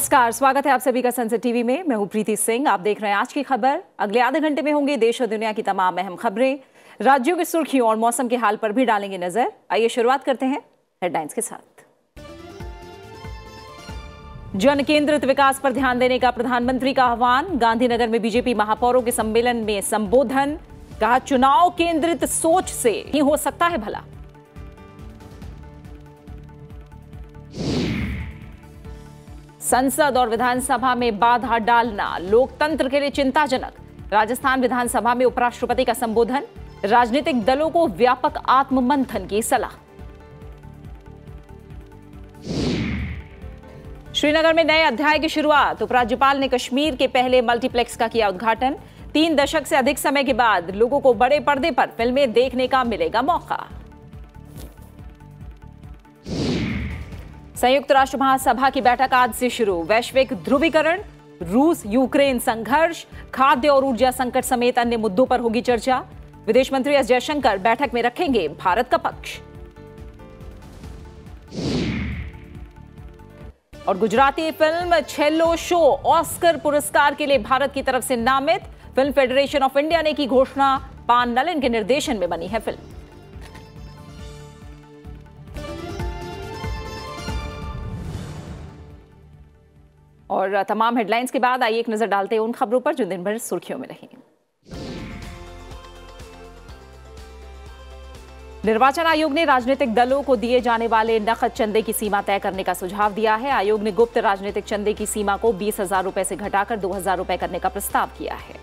नमस्कार, स्वागत है आप सभी का संसद टीवी में। मैं हूं प्रीति सिंह। आप देख रहे हैं आज की खबर। अगले आधे घंटे में होंगे देश और दुनिया की तमाम अहम खबरें, राज्यों की सुर्खियों और मौसम के हाल पर भी डालेंगे नजर। आइए शुरुआत करते हैं हेडलाइंस के साथ। जन केंद्रित विकास पर ध्यान देने का प्रधानमंत्री का आह्वान। गांधीनगर में बीजेपी महापौरों के सम्मेलन में संबोधन। कहा, चुनाव केंद्रित सोच से ही हो सकता है भला। संसद और विधानसभा में बाधा डालना लोकतंत्र के लिए चिंताजनक। राजस्थान विधानसभा में उपराष्ट्रपति का संबोधन। राजनीतिक दलों को व्यापक आत्ममंथन की सलाह। श्रीनगर में नए अध्याय की शुरुआत। उपराज्यपाल ने कश्मीर के पहले मल्टीप्लेक्स का किया उद्घाटन। 3 दशक से अधिक समय के बाद लोगों को बड़े पर्दे पर फिल्में देखने का मिलेगा मौका। संयुक्त राष्ट्र महासभा की बैठक आज से शुरू। वैश्विक ध्रुवीकरण, रूस यूक्रेन संघर्ष, खाद्य और ऊर्जा संकट समेत अन्य मुद्दों पर होगी चर्चा। विदेश मंत्री एस जयशंकर बैठक में रखेंगे भारत का पक्ष। और गुजराती फिल्म छेल्लो शो ऑस्कर पुरस्कार के लिए भारत की तरफ से नामित। फिल्म फेडरेशन ऑफ इंडिया ने की घोषणा। पान नलिन के निर्देशन में बनी है फिल्म। और तमाम हेडलाइंस के बाद आइए एक नजर डालते हैं उन खबरों पर जो दिन भर सुर्खियों में रही। निर्वाचन आयोग ने राजनीतिक दलों को दिए जाने वाले नकद चंदे की सीमा तय करने का सुझाव दिया है। आयोग ने गुप्त राजनीतिक चंदे की सीमा को 20,000 रुपए से घटाकर 2,000 रुपए करने का प्रस्ताव किया है।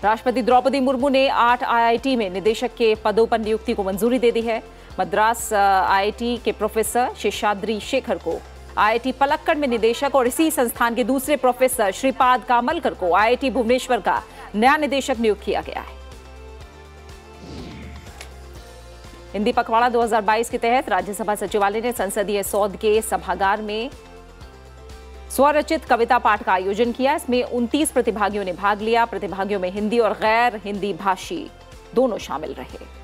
राष्ट्रपति द्रौपदी मुर्मू ने 8 IIT में निदेशक के पदों पर नियुक्ति को मंजूरी दे दी है। मद्रास IIT के प्रोफेसर शेषाद्री शेखर को IIT पलक्कड़ में निदेशक और इसी संस्थान के दूसरे प्रोफेसर श्रीपाद कामलकर को IIT भुवनेश्वर का नया निदेशक नियुक्त किया गया है। हिंदी पखवाड़ा 2022 के तहत राज्यसभा सचिवालय ने संसदीय सौध के सभागार में स्वरचित कविता पाठ का आयोजन किया। इसमें 29 प्रतिभागियों ने भाग लिया। प्रतिभागियों में हिंदी और गैर हिंदी भाषी दोनों शामिल रहे।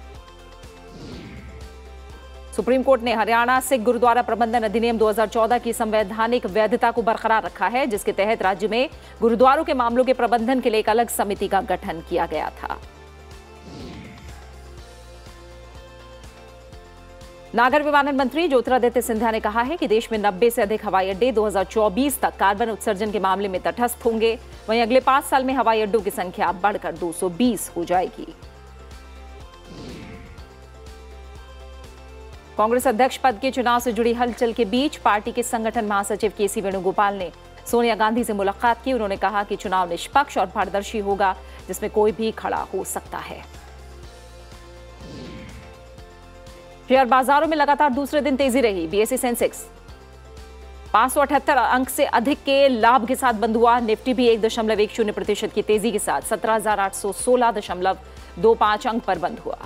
सुप्रीम कोर्ट ने हरियाणा सिख गुरुद्वारा प्रबंधन अधिनियम 2014 की संवैधानिक वैधता को बरकरार रखा है, जिसके तहत राज्य में गुरुद्वारों के मामलों के प्रबंधन के लिए एक अलग समिति का गठन किया गया था। नागर विमानन मंत्री ज्योतिरादित्य सिंधिया ने कहा है कि देश में 90 से अधिक हवाई अड्डे 2024 तक कार्बन उत्सर्जन के मामले में तटस्थ होंगे। वहीं अगले 5 साल में हवाई अड्डों की संख्या बढ़कर 220 हो जाएगी। कांग्रेस अध्यक्ष पद के चुनाव से जुड़ी हलचल के बीच पार्टी के संगठन महासचिव केसी वेणुगोपाल ने सोनिया गांधी से मुलाकात की। उन्होंने कहा कि चुनाव निष्पक्ष और पारदर्शी होगा, जिसमें कोई भी खड़ा हो सकता है। शेयर बाजारों में लगातार दूसरे दिन तेजी रही। BSE सेंसेक्स 578 अंक से अधिक के लाभ के साथ बंद हुआ। निफ्टी भी 1.10% की तेजी के साथ 17,816.25 अंक पर बंद हुआ।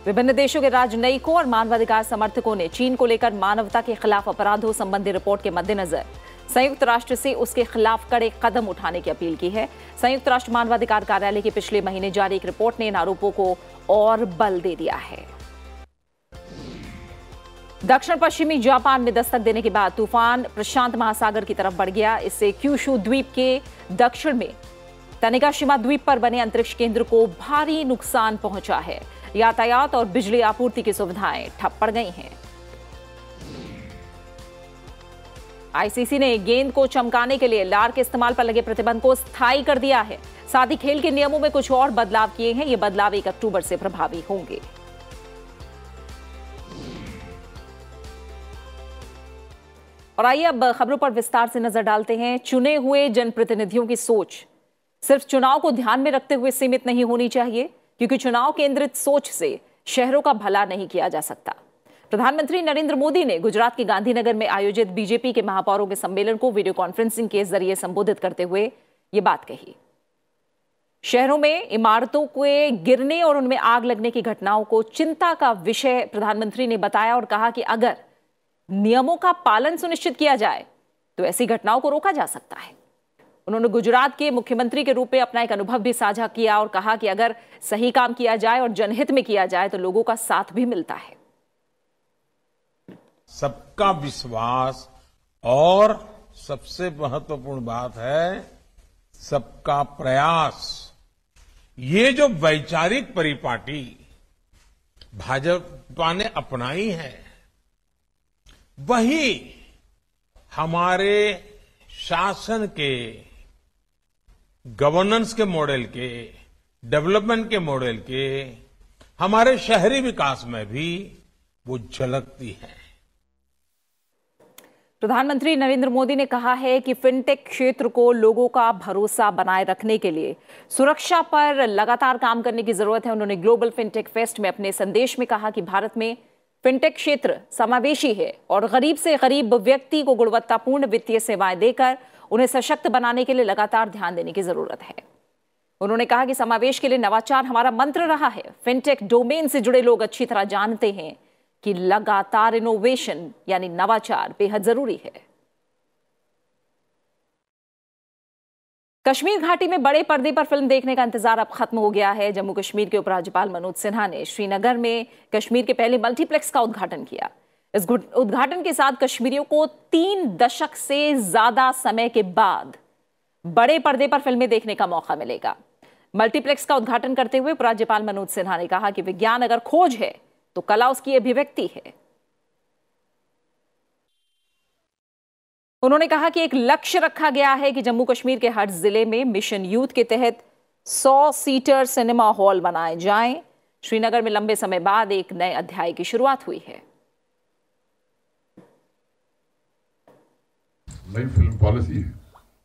विभिन्न देशों के राजनयिकों और मानवाधिकार समर्थकों ने चीन को लेकर मानवता के खिलाफ अपराधों संबंधी रिपोर्ट के मद्देनजर संयुक्त राष्ट्र से उसके खिलाफ कड़े कदम उठाने की अपील की है। संयुक्त राष्ट्र मानवाधिकार कार्यालय की पिछले महीने जारी एक रिपोर्ट ने इन आरोपों को और बल दे दिया है। दक्षिण पश्चिमी जापान में दस्तक देने के बाद तूफान प्रशांत महासागर की तरफ बढ़ गया। इससे क्यूशू द्वीप के दक्षिण में तनिगाशिमा द्वीप पर बने अंतरिक्ष केंद्र को भारी नुकसान पहुंचा है। यातायात और बिजली आपूर्ति की सुविधाएं ठप पड़ गई हैं। ICC ने गेंद को चमकाने के लिए लार के इस्तेमाल पर लगे प्रतिबंध को स्थायी कर दिया है। साथ ही खेल के नियमों में कुछ और बदलाव किए हैं। ये बदलाव 1 अक्टूबर से प्रभावी होंगे। और आइए अब खबरों पर विस्तार से नजर डालते हैं। चुने हुए जनप्रतिनिधियों की सोच सिर्फ चुनाव को ध्यान में रखते हुए सीमित नहीं होनी चाहिए, क्योंकि चुनाव केंद्रित सोच से शहरों का भला नहीं किया जा सकता। प्रधानमंत्री नरेंद्र मोदी ने गुजरात के गांधीनगर में आयोजित बीजेपी के महापौरों के सम्मेलन को वीडियो कॉन्फ्रेंसिंग के जरिए संबोधित करते हुए ये बात कही। शहरों में इमारतों के गिरने और उनमें आग लगने की घटनाओं को चिंता का विषय प्रधानमंत्री ने बताया और कहा कि अगर नियमों का पालन सुनिश्चित किया जाए तो ऐसी घटनाओं को रोका जा सकता है। उन्होंने गुजरात के मुख्यमंत्री के रूप में अपना एक अनुभव भी साझा किया और कहा कि अगर सही काम किया जाए और जनहित में किया जाए तो लोगों का साथ भी मिलता है। सबका विश्वास और सबसे महत्वपूर्ण बात है सबका प्रयास। ये जो वैचारिक परिपाटी भाजपा ने अपनाई है, वही हमारे शासन के, गवर्नेंस के मॉडल के, डेवलपमेंट के मॉडल के, हमारे शहरी विकास में भी वो झलकती है। प्रधानमंत्री नरेंद्र मोदी ने कहा है कि फिनटेक क्षेत्र को लोगों का भरोसा बनाए रखने के लिए सुरक्षा पर लगातार काम करने की जरूरत है। उन्होंने ग्लोबल फिनटेक फेस्ट में अपने संदेश में कहा कि भारत में फिनटेक क्षेत्र समावेशी है और गरीब से गरीब व्यक्ति को गुणवत्तापूर्ण वित्तीय सेवाएं देकर उन्हें सशक्त बनाने के लिए लगातार ध्यान देने की जरूरत है। उन्होंने कहा कि समावेश के लिए नवाचार हमारा मंत्र रहा है। फिनटेक डोमेन से जुड़े लोग अच्छी तरह जानते हैं कि लगातार इनोवेशन यानी नवाचार बेहद जरूरी है। कश्मीर घाटी में बड़े पर्दे पर फिल्म देखने का इंतजार अब खत्म हो गया है। जम्मू कश्मीर के उपराज्यपाल मनोज सिन्हा ने श्रीनगर में कश्मीर के पहले मल्टीप्लेक्स का उद्घाटन किया। इस उद्घाटन के साथ कश्मीरियों को 3 दशक से ज्यादा समय के बाद बड़े पर्दे पर फिल्में देखने का मौका मिलेगा। मल्टीप्लेक्स का उद्घाटन करते हुए उपराज्यपाल मनोज सिन्हा ने कहा कि विज्ञान अगर खोज है तो कला उसकी अभिव्यक्ति है। उन्होंने कहा कि एक लक्ष्य रखा गया है कि जम्मू कश्मीर के हर जिले में मिशन यूथ के तहत 100 सीटर सिनेमा हॉल बनाए जाएं। श्रीनगर में लंबे समय बाद एक नए अध्याय की शुरुआत हुई है। नई फिल्म पॉलिसी है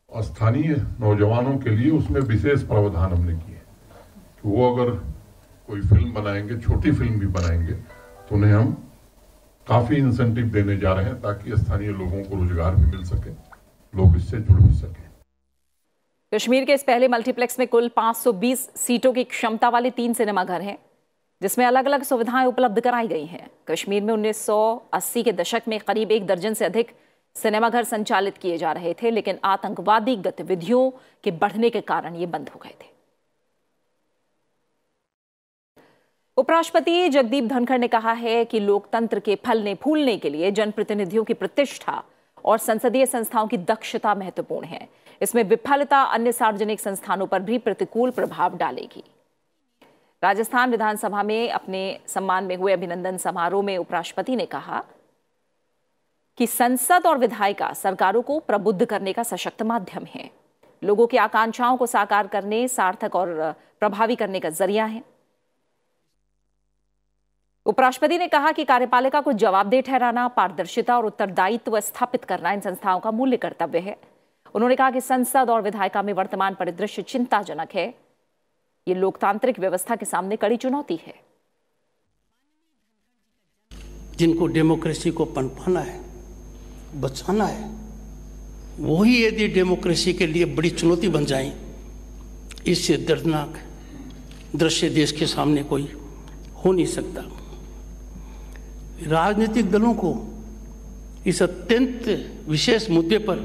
और स्थानीय नौजवानों के लिए उसमें विशेष प्रावधान हमने किए कि वो अगर कोई फिल्म बनाएंगे, छोटी फिल्म भी बनाएंगे, तो उन्हें हम काफी इंसेंटिव देने जा रहे हैं ताकि स्थानीय लोगों को रोजगार भी मिल सके, लोग इससे जुड़ भी सके। कश्मीर के इस पहले मल्टीप्लेक्स में कुल 520 सीटों की क्षमता वाले 3 सिनेमाघर हैं, जिसमें अलग अलग सुविधाएं उपलब्ध कराई गई हैं। कश्मीर में 1980 के दशक में करीब 1 दर्जन से अधिक सिनेमाघर संचालित किए जा रहे थे, लेकिन आतंकवादी गतिविधियों के बढ़ने के कारण ये बंद हो गए थे। उपराष्ट्रपति जगदीप धनखड़ ने कहा है कि लोकतंत्र के फलने फूलने के लिए जनप्रतिनिधियों की प्रतिष्ठा और संसदीय संस्थाओं की दक्षता महत्वपूर्ण है। इसमें विफलता अन्य सार्वजनिक संस्थानों पर भी प्रतिकूल प्रभाव डालेगी। राजस्थान विधानसभा में अपने सम्मान में हुए अभिनंदन समारोह में उपराष्ट्रपति ने कहा कि संसद और विधायिका सरकारों को प्रबुद्ध करने का सशक्त माध्यम है, लोगों की आकांक्षाओं को साकार करने, सार्थक और प्रभावी करने का जरिया है। उपराष्ट्रपति ने कहा कि कार्यपालिका को जवाबदेह ठहराना, पारदर्शिता और उत्तरदायित्व स्थापित करना इन संस्थाओं का मूल्य कर्तव्य है। उन्होंने कहा कि संसद और विधायिका में वर्तमान परिदृश्य चिंताजनक है। ये लोकतांत्रिक व्यवस्था के सामने कड़ी चुनौती है। जिनको डेमोक्रेसी को पनपाना है, बचाना है, वही यदि डेमोक्रेसी के लिए बड़ी चुनौती बन जाए, इससे दर्दनाक दृश्य देश के सामने कोई हो नहीं सकता। राजनीतिक दलों को इस अत्यंत विशेष मुद्दे पर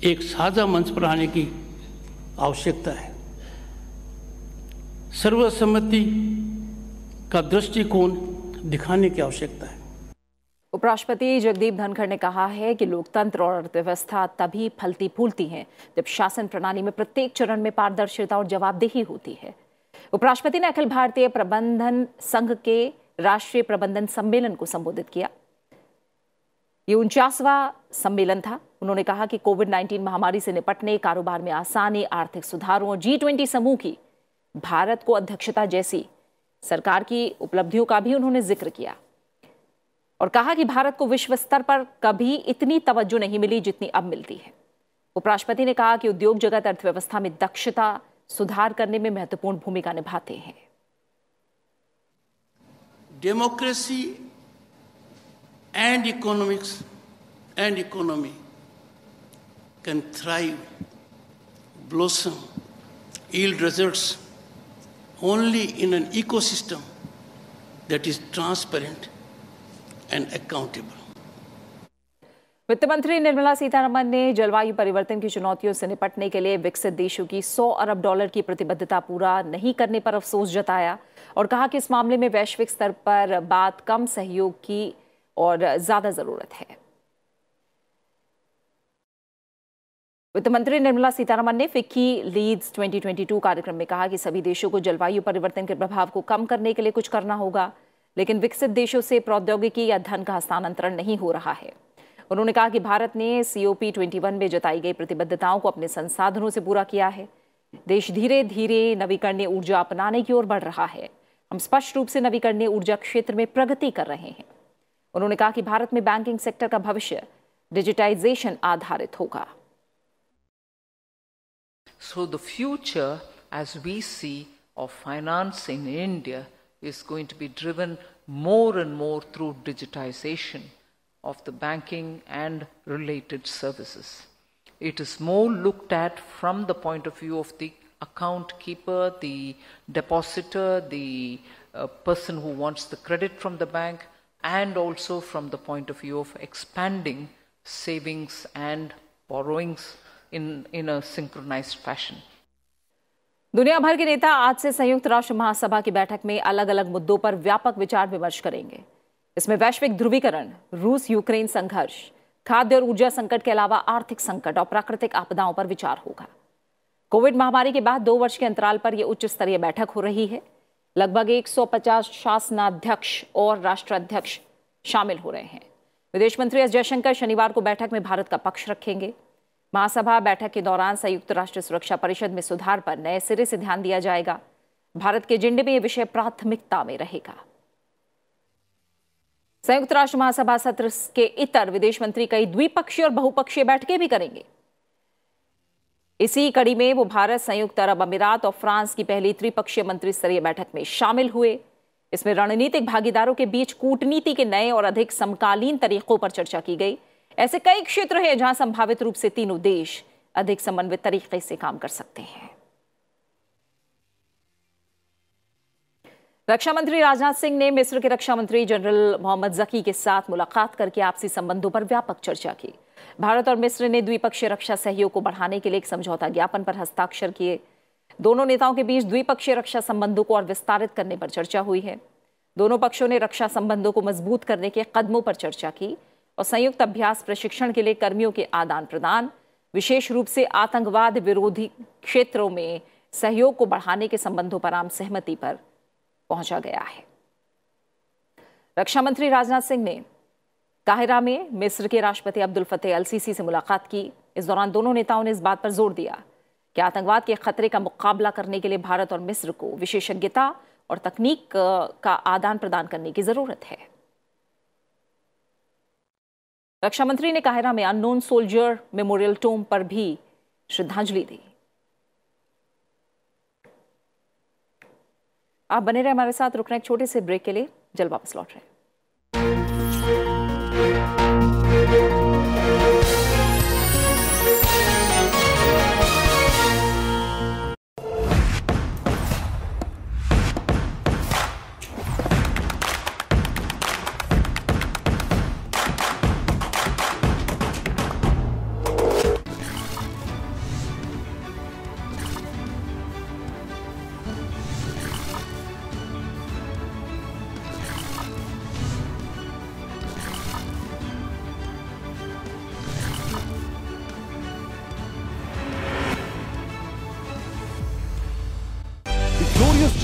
एक साझा मंच पर आने की आवश्यकता है। सर्वसम्मति का दृष्टिकोण दिखाने की आवश्यकता है। उपराष्ट्रपति जगदीप धनखड़ ने कहा है कि लोकतंत्र और अर्थव्यवस्था तभी फलती फूलती हैं जब शासन प्रणाली में प्रत्येक चरण में पारदर्शिता और जवाबदेही होती है। उपराष्ट्रपति ने अखिल भारतीय प्रबंधन संघ के राष्ट्रीय प्रबंधन सम्मेलन को संबोधित किया। ये 49वां सम्मेलन था। उन्होंने कहा कि कोविड-19 महामारी से निपटने, कारोबार में आसानी, आर्थिक सुधारों और G20 समूह की भारत को अध्यक्षता जैसी सरकार की उपलब्धियों का भी उन्होंने जिक्र किया और कहा कि भारत को विश्व स्तर पर कभी इतनी तवज्जो नहीं मिली जितनी अब मिलती है। उपराष्ट्रपति ने कहा कि उद्योग जगत अर्थव्यवस्था में दक्षता सुधार करने में महत्वपूर्ण भूमिका निभाते हैं। Democracy and economics and economy can thrive, blossom, yield results only in an ecosystem that is transparent and accountable. वित्त मंत्री निर्मला सीतारमण ने जलवायु परिवर्तन की चुनौतियों से निपटने के लिए विकसित देशों की $100 अरब की प्रतिबद्धता पूरा नहीं करने पर अफसोस जताया और कहा कि इस मामले में वैश्विक स्तर पर बात कम सहयोग की और ज्यादा जरूरत है। वित्त मंत्री निर्मला सीतारमण ने फिक्की लीड्स 2022 कार्यक्रम में कहा कि सभी देशों को जलवायु परिवर्तन के प्रभाव को कम करने के लिए कुछ करना होगा, लेकिन विकसित देशों से प्रौद्योगिकी या धन का हस्तांतरण नहीं हो रहा है। उन्होंने कहा कि भारत ने COP21 में जताई गई प्रतिबद्धताओं को अपने संसाधनों से पूरा किया है। देश धीरे धीरे नवीकरणीय ऊर्जा अपनाने की ओर बढ़ रहा है। हम स्पष्ट रूप से नवीकरणीय ऊर्जा क्षेत्र में प्रगति कर रहे हैं। उन्होंने कहा कि भारत में बैंकिंग सेक्टर का भविष्य डिजिटाइजेशन आधारित होगा। So the future, as we see, of finance in India is going to be driven more and more through digitization of the banking and related services. It is more looked at from the point of view of the account keeper, the depositor, the person who wants the credit from the bank, and also from the point of view of expanding savings and borrowings in a synchronized fashion. दुनिया भर के नेता आज से संयुक्त राष्ट्र महासभा की बैठक में अलग अलग मुद्दों पर व्यापक विचार विमर्श करेंगे। इसमें वैश्विक ध्रुवीकरण, रूस यूक्रेन संघर्ष, खाद्य और ऊर्जा संकट के अलावा आर्थिक संकट और प्राकृतिक आपदाओं पर विचार होगा। कोविड महामारी के बाद 2 वर्ष के अंतराल पर यह उच्च स्तरीय बैठक हो रही है। लगभग 150 शासनाध्यक्ष और राष्ट्राध्यक्ष शामिल हो रहे हैं। विदेश मंत्री एस जयशंकर शनिवार को बैठक में भारत का पक्ष रखेंगे। महासभा बैठक के दौरान संयुक्त राष्ट्र सुरक्षा परिषद में सुधार पर नए सिरे से ध्यान दिया जाएगा। भारत के एजेंडे में यह विषय प्राथमिकता में रहेगा। संयुक्त राष्ट्र महासभा सत्र के इतर विदेश मंत्री कई द्विपक्षीय और बहुपक्षीय बैठकें भी करेंगे। इसी कड़ी में वो भारत, संयुक्त अरब अमीरात और फ्रांस की पहली त्रिपक्षीय मंत्री स्तरीय बैठक में शामिल हुए। इसमें रणनीतिक भागीदारों के बीच कूटनीति के नए और अधिक समकालीन तरीकों पर चर्चा की गई। ऐसे कई क्षेत्र हैं जहां संभावित रूप से तीनों देश अधिक समन्वित तरीके से काम कर सकते हैं। रक्षा मंत्री राजनाथ सिंह ने मिस्र के रक्षा मंत्री जनरल मोहम्मद जकी के साथ मुलाकात करके आपसी संबंधों पर व्यापक चर्चा की। भारत और मिस्र ने द्विपक्षीय रक्षा सहयोग को बढ़ाने के लिए एक समझौता ज्ञापन पर हस्ताक्षर किए। दोनों नेताओं के बीच द्विपक्षीय रक्षा संबंधों को और विस्तारित करने पर चर्चा हुई है। दोनों पक्षों ने रक्षा संबंधों को मजबूत करने के कदमों पर चर्चा की और संयुक्त अभ्यास प्रशिक्षण के लिए कर्मियों के आदान प्रदान, विशेष रूप से आतंकवाद विरोधी क्षेत्रों में सहयोग को बढ़ाने के संबंधों पर आम सहमति पर पहुंचा गया है। रक्षा मंत्री राजनाथ सिंह ने काहिरा में मिस्र के राष्ट्रपति अब्दुल फतेह अल सीसी से मुलाकात की। इस दौरान दोनों नेताओं ने इस बात पर जोर दिया कि आतंकवाद के खतरे का मुकाबला करने के लिए भारत और मिस्र को विशेषज्ञता और तकनीक का आदान प्रदान करने की जरूरत है। रक्षा मंत्री ने काहिरा में अननोन सोल्जर मेमोरियल टोम पर भी श्रद्धांजलि दी। आप बने रहे हमारे साथ। रुकना एक छोटे से ब्रेक के लिए, जल्द वापस लौट रहे हैं।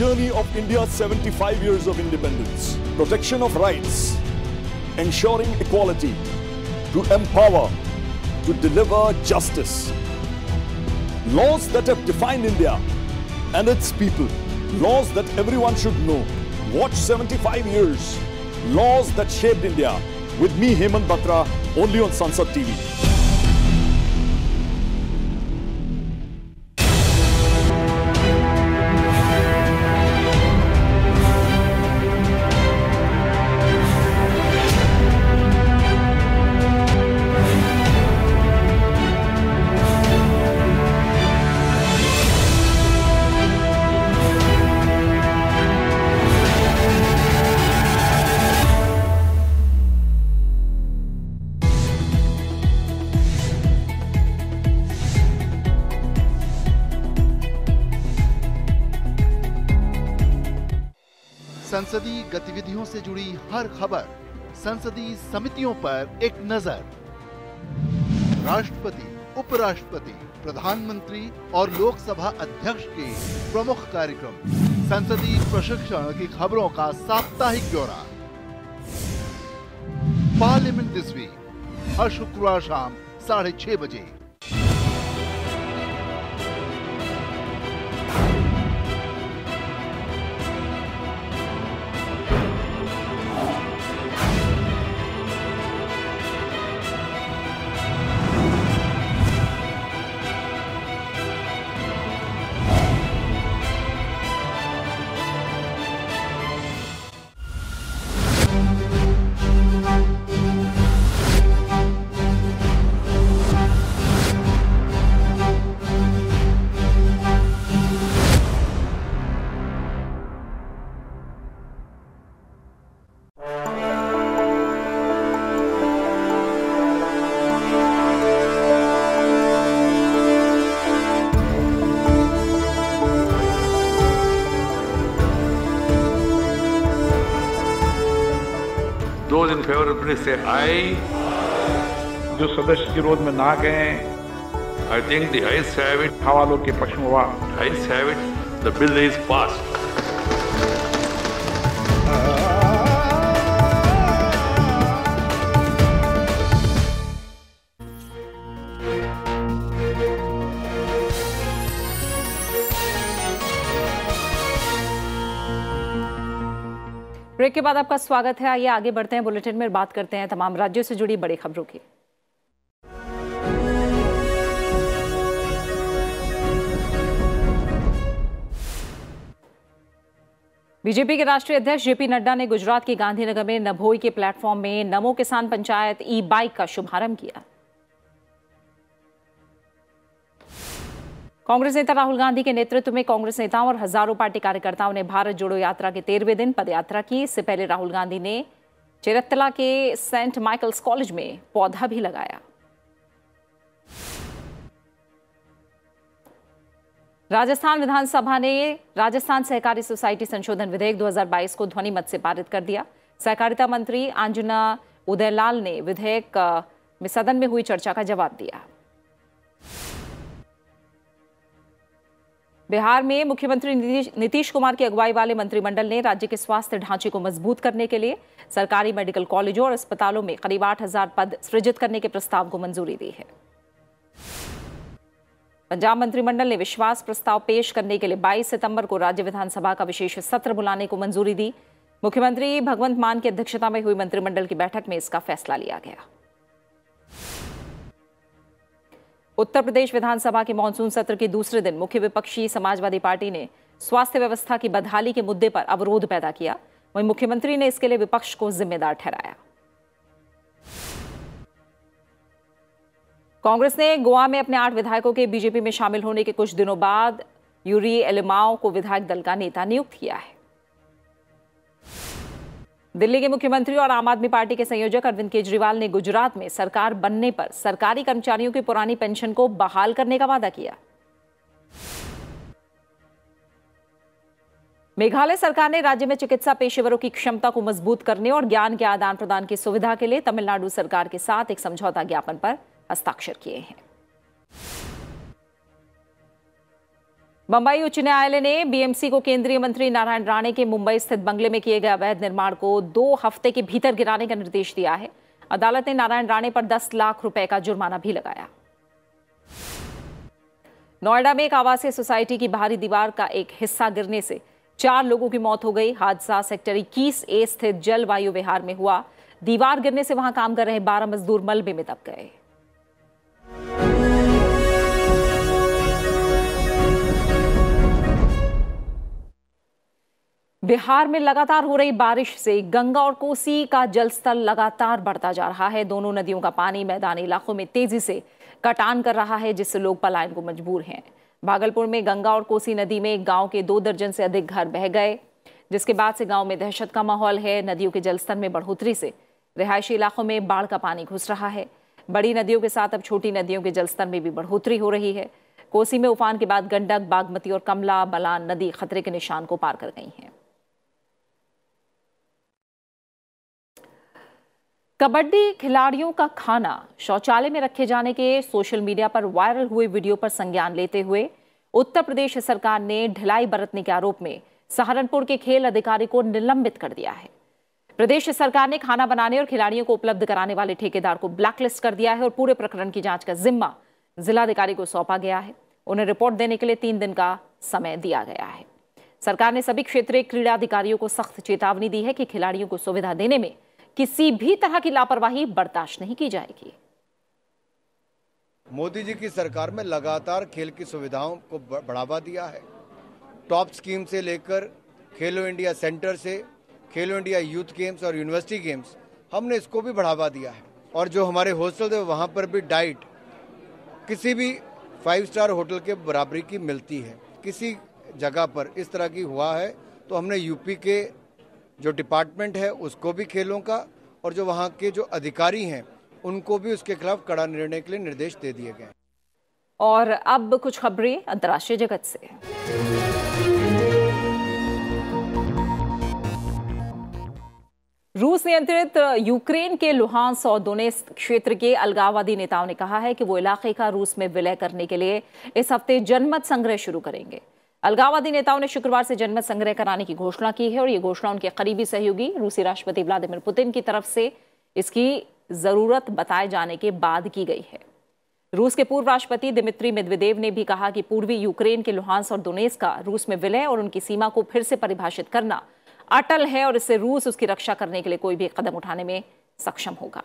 Journey of India's 75 years of independence, protection of rights, ensuring equality, to empower, to deliver justice. Laws that have defined India and its people, laws that everyone should know. Watch 75 years, laws that shaped India. With me, Hemant Batra, only on Sansad TV. संसदीय गतिविधियों से जुड़ी हर खबर संसदीय समितियों पर एक नजर। राष्ट्रपति, उपराष्ट्रपति, प्रधानमंत्री और लोकसभा अध्यक्ष के प्रमुख कार्यक्रम, संसदीय प्रशिक्षण की खबरों का साप्ताहिक ब्यौरा। पार्लियामेंट दिस वीक हर शुक्रवार शाम 6:30 बजे। Those in favor please say aye. जो सदस्य विरोध में ना गए, I think the ayes have it. हवालों के पक्ष में हुआ। Ayes have it. The bill is passed. Break के बाद आपका स्वागत है। आइए आगे बढ़ते हैं, बुलेटिन में बात करते हैं तमाम राज्यों से जुड़ी बड़ी खबरों की। बीजेपी के राष्ट्रीय अध्यक्ष जेपी नड्डा ने गुजरात के गांधीनगर में नभोई के प्लेटफॉर्म में नमो किसान पंचायत ई बाइक का शुभारंभ किया। कांग्रेस नेता राहुल गांधी के नेतृत्व में कांग्रेस नेताओं और हजारों पार्टी कार्यकर्ताओं ने भारत जोड़ो यात्रा के 13वें दिन पदयात्रा की। इससे पहले राहुल गांधी ने चेरत्तला के सेंट माइकल्स कॉलेज में पौधा भी लगाया। राजस्थान विधानसभा ने राजस्थान सहकारी सोसाइटी संशोधन विधेयक 2022 को ध्वनि मत से पारित कर दिया। सहकारिता मंत्री अंजना उदयलाल ने विधेयक में सदन में हुई चर्चा का जवाब दिया। बिहार में मुख्यमंत्री नीतीश कुमार की अगुवाई वाले मंत्रिमंडल ने राज्य के स्वास्थ्य ढांचे को मजबूत करने के लिए सरकारी मेडिकल कॉलेजों और अस्पतालों में करीब 8,000 पद सृजित करने के प्रस्ताव को मंजूरी दी है। पंजाब मंत्रिमंडल ने विश्वास प्रस्ताव पेश करने के लिए 22 सितंबर को राज्य विधानसभा का विशेष सत्र बुलाने को मंजूरी दी। मुख्यमंत्री भगवंत मान की अध्यक्षता में हुई मंत्रिमंडल की बैठक में इसका फैसला लिया गया। उत्तर प्रदेश विधानसभा के मानसून सत्र के दूसरे दिन मुख्य विपक्षी समाजवादी पार्टी ने स्वास्थ्य व्यवस्था की बदहाली के मुद्दे पर अवरोध पैदा किया। वहीं मुख्यमंत्री ने इसके लिए विपक्ष को जिम्मेदार ठहराया। कांग्रेस ने गोवा में अपने 8 विधायकों के बीजेपी में शामिल होने के कुछ दिनों बाद यूरी एलिमाओ को विधायक दल का नेता नियुक्त किया है। दिल्ली के मुख्यमंत्री और आम आदमी पार्टी के संयोजक अरविंद केजरीवाल ने गुजरात में सरकार बनने पर सरकारी कर्मचारियों की पुरानी पेंशन को बहाल करने का वादा किया। मेघालय सरकार ने राज्य में चिकित्सा पेशेवरों की क्षमता को मजबूत करने और ज्ञान के आदान प्रदान की सुविधा के लिए तमिलनाडु सरकार के साथ एक समझौता ज्ञापन पर हस्ताक्षर किए हैं। बंबई उच्च न्यायालय ने बीएमसी को केंद्रीय मंत्री नारायण राणे के मुंबई स्थित बंगले में किए गए अवैध निर्माण को 2 हफ्ते के भीतर गिराने का निर्देश दिया है। अदालत ने नारायण राणे पर 10 लाख रुपए का जुर्माना भी लगाया। नोएडा में एक आवासीय सोसाइटी की बाहरी दीवार का एक हिस्सा गिरने से 4 लोगों की मौत हो गई। हादसा सेक्टर 21A स्थित जलवायु विहार में हुआ। दीवार गिरने से वहां काम कर रहे 12 मजदूर मलबे में दब गए। बिहार में लगातार हो रही बारिश से गंगा और कोसी का जलस्तर लगातार बढ़ता जा रहा है। दोनों नदियों का पानी मैदानी इलाकों में तेजी से कटान कर रहा है, जिससे लोग पलायन को मजबूर हैं। भागलपुर में गंगा और कोसी नदी में एक गांव के 2 दर्जन से अधिक घर बह गए, जिसके बाद से गांव में दहशत का माहौल है। नदियों के जलस्तर में बढ़ोतरी से रिहायशी इलाकों में बाढ़ का पानी घुस रहा है। बड़ी नदियों के साथ अब छोटी नदियों के जलस्तर में भी बढ़ोतरी हो रही है। कोसी में उफान के बाद गंडक, बागमती और कमला बलान नदी खतरे के निशान को पार कर गई हैं। कबड्डी खिलाड़ियों का खाना शौचालय में रखे जाने के सोशल मीडिया पर वायरल हुए वीडियो पर संज्ञान लेते हुए उत्तर प्रदेश सरकार ने ढिलाई बरतने के आरोप में सहारनपुर के खेल अधिकारी को निलंबित कर दिया है। प्रदेश सरकार ने खाना बनाने और खिलाड़ियों को उपलब्ध कराने वाले ठेकेदार को ब्लैकलिस्ट कर दिया है और पूरे प्रकरण की जांच का जिम्मा जिलाधिकारी को सौंपा गया है। उन्हें रिपोर्ट देने के लिए 3 दिन का समय दिया गया है। सरकार ने सभी क्षेत्रीय क्रीड़ा अधिकारियों को सख्त चेतावनी दी है कि खिलाड़ियों को सुविधा देने में किसी भी तरह की लापरवाही बर्दाश्त नहीं की जाएगी। मोदी जी की सरकार में लगातार खेल की सुविधाओं को बढ़ावा दिया है। टॉप स्कीम से लेकर खेलो इंडिया सेंटर से खेलो इंडिया यूथ गेम्स और यूनिवर्सिटी गेम्स, हमने इसको भी बढ़ावा दिया है। और जो हमारे हॉस्टल है वहाँ पर भी डाइट किसी भी 5 स्टार होटल के बराबरी की मिलती है। किसी जगह पर इस तरह की हुआ है तो हमने यूपी के जो डिपार्टमेंट है उसको भी खेलों का और जो वहाँ के जो अधिकारी हैं उनको भी उसके खिलाफ कड़ा निर्णय के लिए निर्देश दे दिए गए। और अब कुछ खबरें अंतर्राष्ट्रीय जगत से। रूस नियंत्रित यूक्रेन के लुहांस और दोनेत्स्क क्षेत्र के अलगाववादी नेताओं ने कहा है कि वो इलाके का रूस में विलय करने के लिए इस हफ्ते जनमत संग्रह शुरू करेंगे। अलगाववादी नेताओं ने शुक्रवार से जनमत संग्रह कराने की घोषणा की है और ये घोषणा उनके करीबी सहयोगी रूसी राष्ट्रपति व्लादिमीर पुतिन की तरफ से इसकी जरूरत बताए जाने के बाद की गई है। रूस के पूर्व राष्ट्रपति दिमित्री मेदवेदेव ने भी कहा कि पूर्वी यूक्रेन के लुहांस और दोनेत्स्क का रूस में विलय और उनकी सीमा को फिर से परिभाषित करना अटल है और इससे रूस उसकी रक्षा करने के लिए कोई भी कदम उठाने में सक्षम होगा।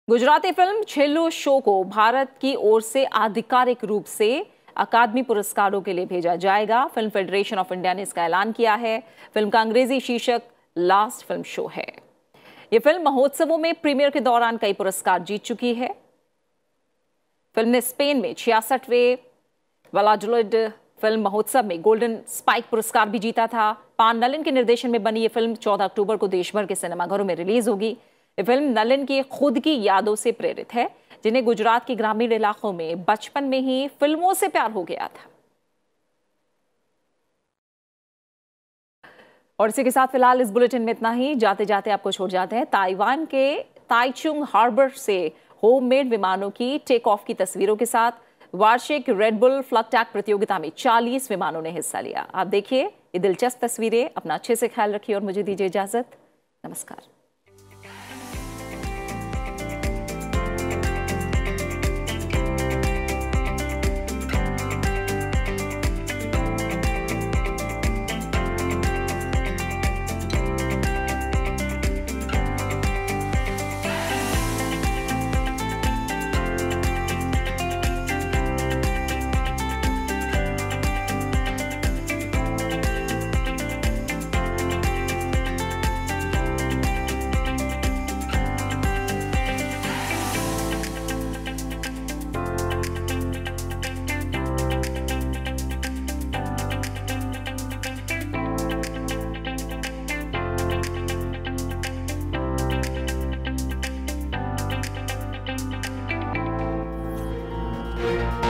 गुजराती फिल्म छेल्लू शो को भारत की ओर से आधिकारिक रूप से अकादमी पुरस्कारों के लिए भेजा जाएगा। फिल्म फेडरेशन ऑफ इंडिया ने इसका ऐलान किया है। फिल्म का अंग्रेजी शीर्षक लास्ट फिल्म शो है। यह फिल्म महोत्सवों में प्रीमियर के दौरान कई पुरस्कार जीत चुकी है। फिल्म ने स्पेन में 66वें वलाजुलिड फिल्म महोत्सव में गोल्डन स्पाइक पुरस्कार भी जीता था। पान नलिन के निर्देशन में बनी यह फिल्म 14 अक्टूबर को देश भर के सिनेमाघरों में रिलीज होगी। यह फिल्म नलिन की खुद की यादों से प्रेरित है, जिन्हें गुजरात के ग्रामीण इलाकों में बचपन में ही फिल्मों से प्यार हो गया था। और इसी के साथ फिलहाल इस बुलेटिन में इतना ही। जाते जाते आपको छोड़ जाते हैं ताइवान के ताइचुंग हार्बर से होममेड विमानों की टेक ऑफ की तस्वीरों के साथ। वार्षिक रेड बुल फ्लग टैग प्रतियोगिता में 40 विमानों ने हिस्सा लिया। आप देखिए ये दिलचस्प तस्वीरें। अपना अच्छे से ख्याल रखिए और मुझे दीजिए इजाजत। नमस्कार। you